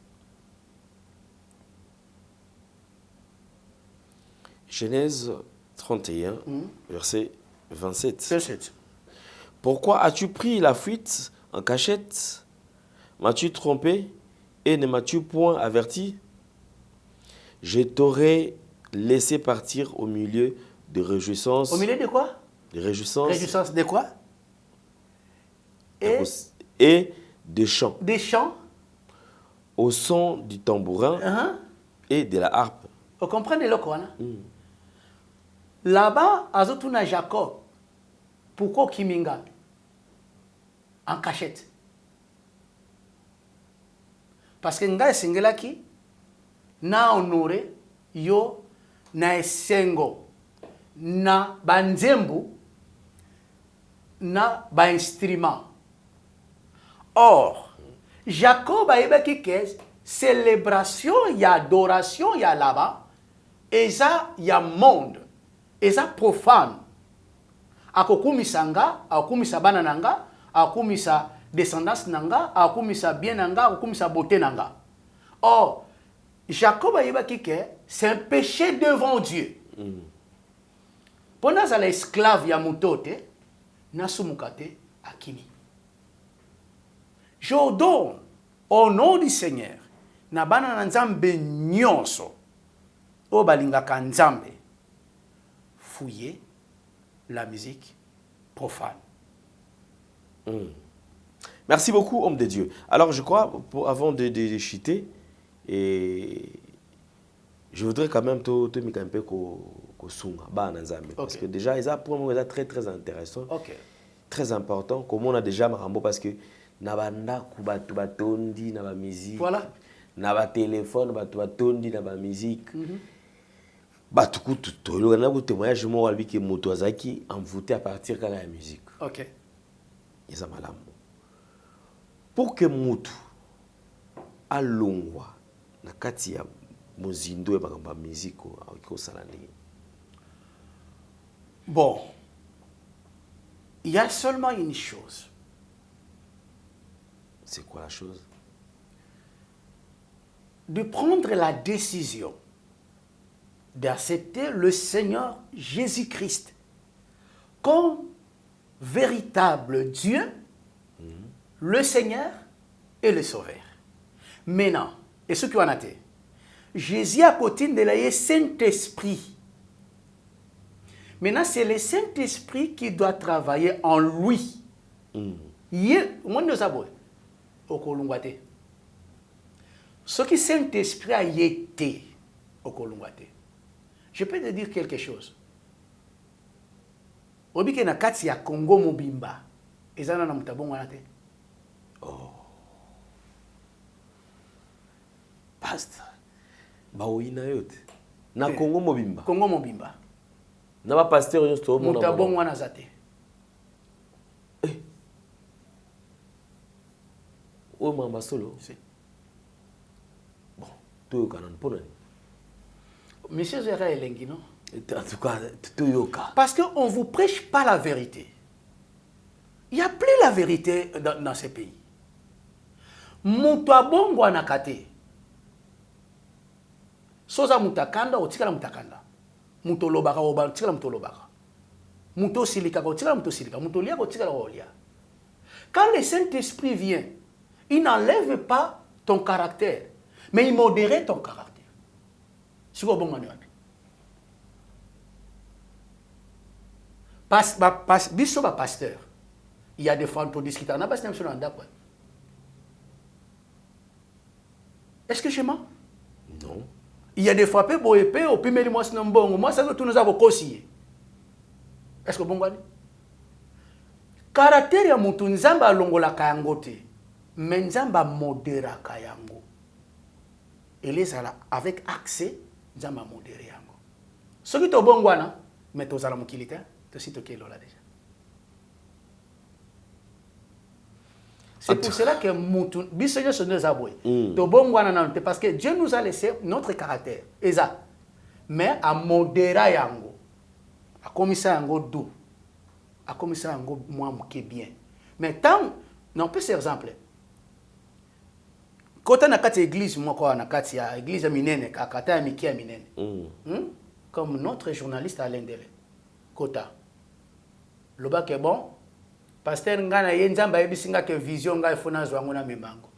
Genèse 31, verset 27. 27. Pourquoi as-tu pris la fuite en cachette? M'as-tu trompé et ne m'as-tu point averti? Je t'aurais laissé partir au milieu de réjouissances. Au milieu de quoi? De réjouissances. Réjouissances de quoi? Et de chants. Des chants. Au son du tambourin et de la harpe. Vous comprenez le quoi? Là-bas, Azotuna Jacob, pourquoi Kiminga? En cachette. Parce que nga esengelaki na honoré yo na esengo na banzembu na ba instrument. Or, Jacob a ebaki que célébration y adoration y là-bas et ça y a monde et ça profane. Akokumisa nga, akokumisa bana nanga, akokumisa descendance nanga, akokumisa bien nanga, akokumisa beauté nanga. Or, Jacob a dit que c'est un péché devant Dieu. Pendant que l'esclave ya mutote, nasumukate akimi. J'ordonne au nom du Seigneur, na bana na nzambe nyonso, o balingaka nzambe, fouiller la musique profane. Merci beaucoup, homme de Dieu. Alors, je crois, avant de chuter, et je voudrais quand même te mettre un peu parce que déjà, pour moi, c'est très, très intéressant. Très important. Comme on a déjà Marambo, parce que nabanda kubatu batondi na ba musique. Voilà. Na ba téléphone batu batondi na ba musique. Batu kutu to le na ko témoignage mo walbi ke moto azaki envoûté à partir de la musique. OK. Yesa malamu. Pour que mutu alongwa na kati ya mozindo ya ba musique ko salani. Bon. Il y a seulement une chose. C'est quoi la chose? de prendre la décision d'accepter le Seigneur Jésus-Christ comme véritable Dieu, le Seigneur et le Sauveur. Maintenant, et ce qui en a été, Jésus a côté de la Saint-Esprit. Maintenant, c'est le Saint-Esprit qui doit travailler en lui. Ce qui Saint-Esprit a été au Kolungwate. Je peux te dire quelque chose. Obike na kati ya Congo mobimba. Ezana na mutabongo na te. Oh. Pastor. Baoina yote. Na Congo mobimba. Congo mobimba. Na ba pasteur yo sto mona. Mutabongo na zate. O mama solo. Si. Bon, tu kanan ponani. Monsieur Zera Elengi, non? En tout cas, tu yoka. Parce qu'on ne vous prêche pas la vérité. Il n'y a plus la vérité dans ces pays. Mutabongo anakate. Soza mutakanda otikala mutakanda. Mutolobaka oba otikala mutolobaka. Muto silika otikala muto silika. Mutolia otikala olia. Quand le Saint-Esprit vient, il n'enlève pas ton caractère, mais il modère ton caractère. C'est quoi bon manuel? Biso ba pasteur. Il y a des fois pour discuter. On a pas ce même d'accord. Est-ce que je mens? Non. Il y a des fois peu beau épée au premier mois c'est bon. Moi ça que tout nous avons conseillé. Est-ce que bon gani? Caractère ya mutu nzamba longola kayangote. Mais nzamba modéra kayango. Et les ala avec accès nzamba modéré yango. Ce qui to bongwana mais to zala mukilita. C'est pour cela que parce que Dieu nous a laissé notre caractère. Mais à modérer yango, à commisser yango doux, à commisser yango moi qui bien. Mais tant, non plus c'est exemple. Quand on a quatre églises, moi quoi, on a quatre églises minene, kakata mikia minene. Comme notre journaliste Alain Dele, Kota. Le bac est bon. Pasteur ngana yenzamba ebisinga ke vision nga ifuna zwango na memango.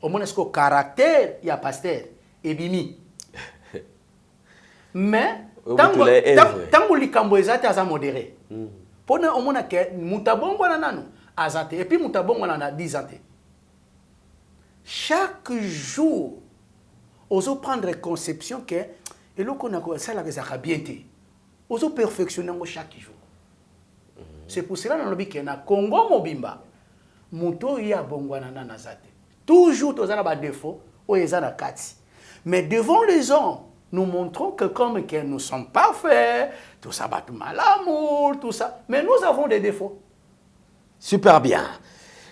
Omona sko caractère ya pasteur ebimi. Mais tango likambo ezate aza modéré. Pona omona ke mutabongo na nanu azate et puis mutabongo na 10 ans. Chaque jour ozo prendre conception que eloko na ko sala ke za bienté. Ozo perfectionner chaque jour. C'est pour cela que nous avons Congo mobimba. Muto ya bongwana na nazate. Toujours tous les défauts ou les kati. Mais devant les hommes, nous montrons que comme que nous sommes parfaits, tout ça bat mal amour, tout ça. Mais nous avons des défauts. Super bien.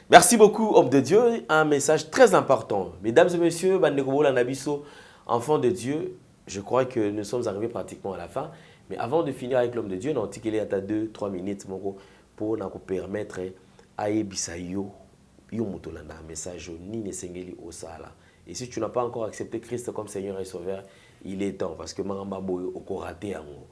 Merci beaucoup, homme de Dieu. Un message très important. Mesdames et messieurs, Bandekobola Nabiso, enfants de Dieu, je crois que nous sommes arrivés pratiquement à la fin. Mais avant de finir avec l'homme de Dieu, on a tiré à 2-3 minutes pour nous permettre à Ebisa yo mutolanda message ni nesengeli osala. Et si tu n'as pas encore accepté Christ comme Seigneur et Sauveur, il est temps parce que maramba boyo okoraté ango.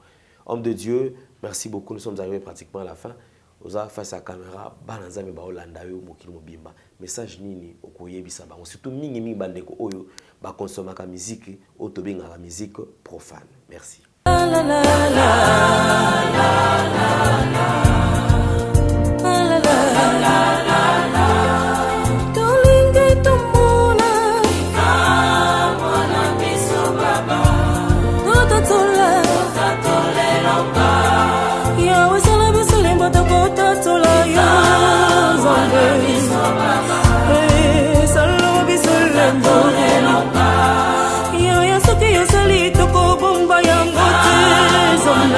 Homme de Dieu, merci beaucoup. Nous sommes arrivés pratiquement à la fin. Oza face à la caméra, bananza me ba olanda yo mokili mobimba. Message nini okoyebisa bango. Surtout mingi bandeko oyo ba consommer la musique, otobenga la musique profane. Merci. La la la la la la Yo ya soki yo sali toko bomba yango te.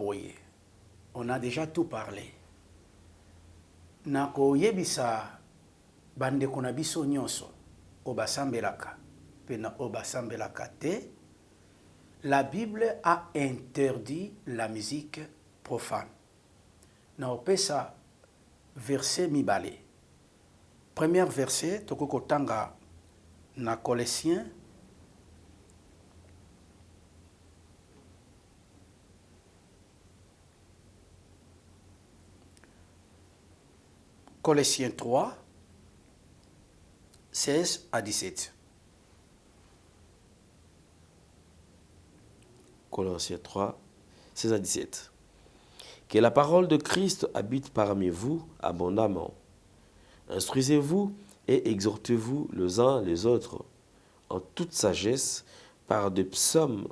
boye. On a déjà tout parlé. Nako yebisa bande kona biso nyonso obasambelaka pena obasambelaka te. La Bible a interdit la musique profane. Na opesa verset mibale. Premier verset toko tanga na Colossiens Colossiens 3, 16 à 17. Colossiens 3, 16 à 17. Que la parole de Christ habite parmi vous abondamment. Instruisez-vous et exhortez-vous les uns les autres en toute sagesse par des psaumes,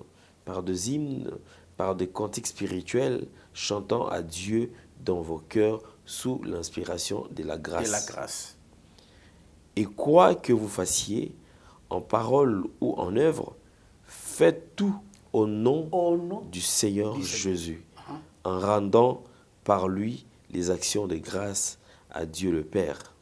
par des hymnes, par des cantiques spirituels, chantant à Dieu dans vos cœurs sous l'inspiration de la grâce. Et quoi que vous fassiez, en parole ou en œuvre, faites tout au nom du Seigneur Jésus, en rendant par lui les actions de grâce à Dieu le Père.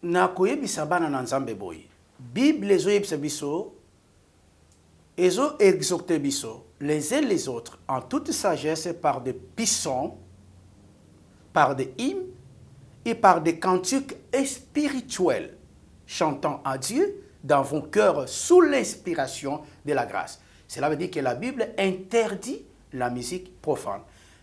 Na koyebisa bana na nzambe boye. Bible ezo yebisa biso, ezo exhorte biso les uns les autres en toute sagesse par des psaumes, par des hymnes et par des cantiques spirituels, chantant à Dieu dans vos cœurs sous l'inspiration de la grâce. Cela veut dire que la Bible interdit la musique profane.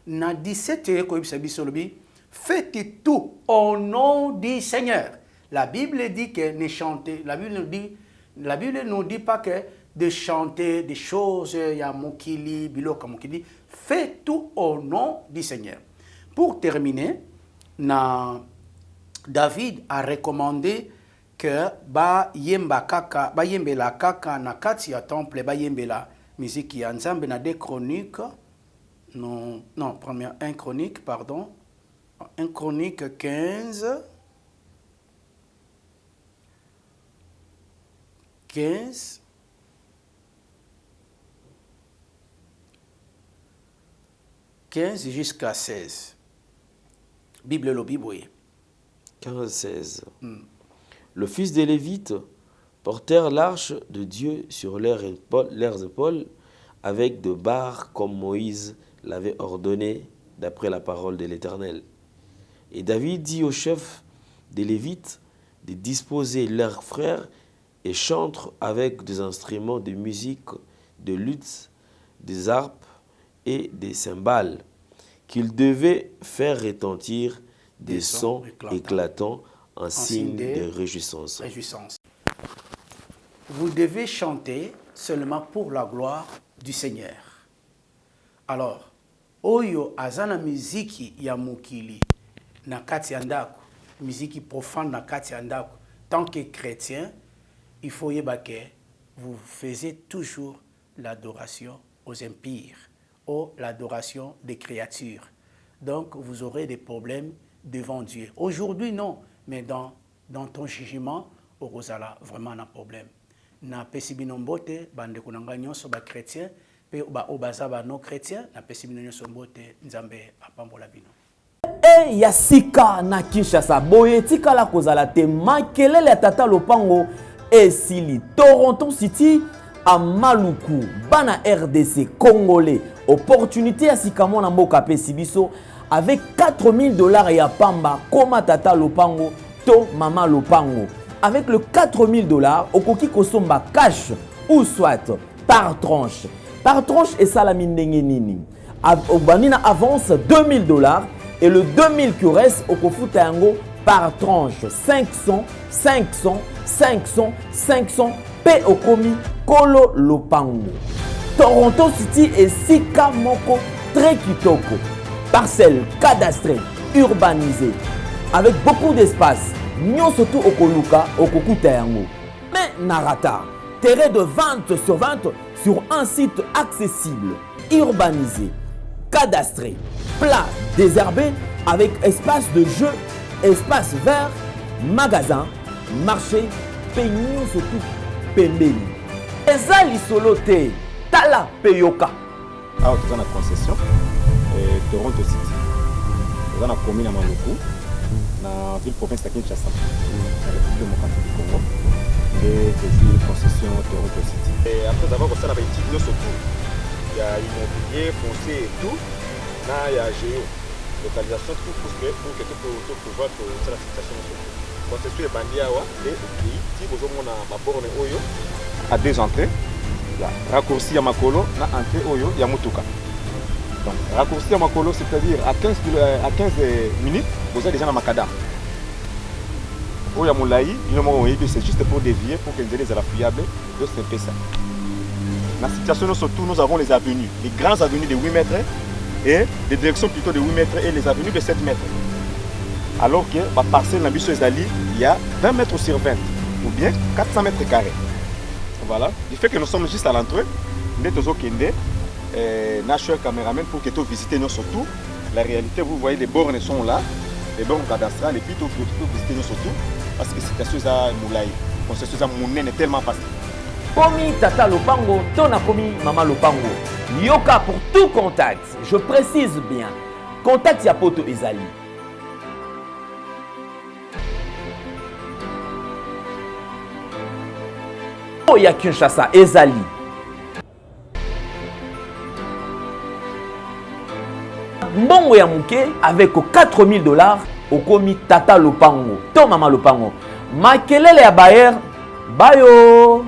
Na 17 koyebisa biso lobi, faites tout au nom du Seigneur. La Bible dit que ne chantez, la Bible nous dit pas que de chanter des choses, il y a Mokili, Biloka Mokili. Fais tout au nom du Seigneur. Pour terminer, David a recommandé que ba yembela kaka na kati ya temple ba yembela musique ya nzambe na 2 Chroniques, première 1 Chronique, pardon, 1 Chronique 15 jusqu'à 16. Bible le Bible. 15-16. Le fils des Lévites portèrent l'arche de Dieu sur leurs épaules avec de barres comme Moïse l'avait ordonné d'après la parole de l'Éternel. Et David dit au chef des Lévites de disposer leurs frères et chantent avec des instruments de musique, de luth, des harpes et des cymbales, qu'ils devaient faire retentir des sons éclatants en signe de réjouissance. Vous devez chanter seulement pour la gloire du Seigneur. Alors, oyo azana muziki ya mukili na kati ya ndako, muziki profane na kati ya ndako, tant que chrétien, il faut que vous faisiez toujours l'adoration aux impires ou l'adoration des créatures. Donc, vous aurez des problèmes devant Dieu. Aujourd'hui, non, mais dans ton jugement, au Rosala, vraiment un problème. Na pesibino mbote, bande kunanga nyonso ba chrétien, pe ba obaza ba non chrétien, na pesibino nyonso mbote, nzambe apambola bino. E ya sika na Kinshasa, boye tikala kozala te makelele ya tata lopango esili Toronto City à Maluku, bana RDC congolais, opportunité à sikamo na mboka pesibiso avec $4000 ya pamba koma tata lopango to mama lopango. Avec le $4000, okoki kosomba cash ou soit par tranche. Par tranche et salami ndenge nini. Obanina avance $2000 et le 2000 qui reste okofuta yango par tranche 500, 500, 500, 500 pe okomi kolo lopango. Toronto City et sika moko très kitoko. Parcelle cadastrée, urbanisée, avec beaucoup d'espace. Nyonso tu okoluka okokuta yango. Mais narata, terrain de vente sur un site accessible, urbanisé, cadastré, plat, désherbé, avec espace de jeu, espace vert, magasin, marché, peignon surtout pembeni. Eza lisolo te, tala pe yoka. Alors tu as une concession Toronto City. Tu as une commune à Maluku, dans la ville province de Kinshasa, dans la République démocratique du Congo. Et une concession Toronto City. Et après avoir fait la bêtise, surtout, il y a immobilier, foncier et tout. Là, il y a géo, localisation, tout pour que tu puisses pouvoir faire la situation. Concession est bandée à et si vous avez une borne à deux entrées, raccourci à Makolo, na entrée Oyo, il y a Mutuka. Donc, raccourci à Makolo, c'est-à-dire à 15 minutes, vous avez déjà dans Makada. Oya Moulaï, c'est juste pour dévier, pour que les ailes soient fiables, de ce fait ça. Dans la situation, surtout, nous avons les avenues, les grandes avenues de 8 mètres et des directions plutôt de 8 mètres et les avenues de 7 mètres. Alors que la parcelle dans Zali, il y a 20 mètres sur 20 ou bien 400 mètres carrés. Voilà. Du fait que nous sommes juste à l'entrée, nous sommes national caméraman pour que tu visites nous surtout. La réalité, vous voyez, les bornes sont là, les bornes cadastrales, et puis tu peux visiter nous surtout parce que c'est situation à Moulaï. Concession à Mounen est tellement facile. Komi Tata Lopango, Tona Komi Mama Lopango. Yoka pour tout contact. Je précise bien. Contact Yapoto Ezali. Oya Kinshasa Ezali. Mbongo ya muke avec $4000 au Komi Tata Lopango. To Mama Lopango. Makelele ya Bayer. Bayo.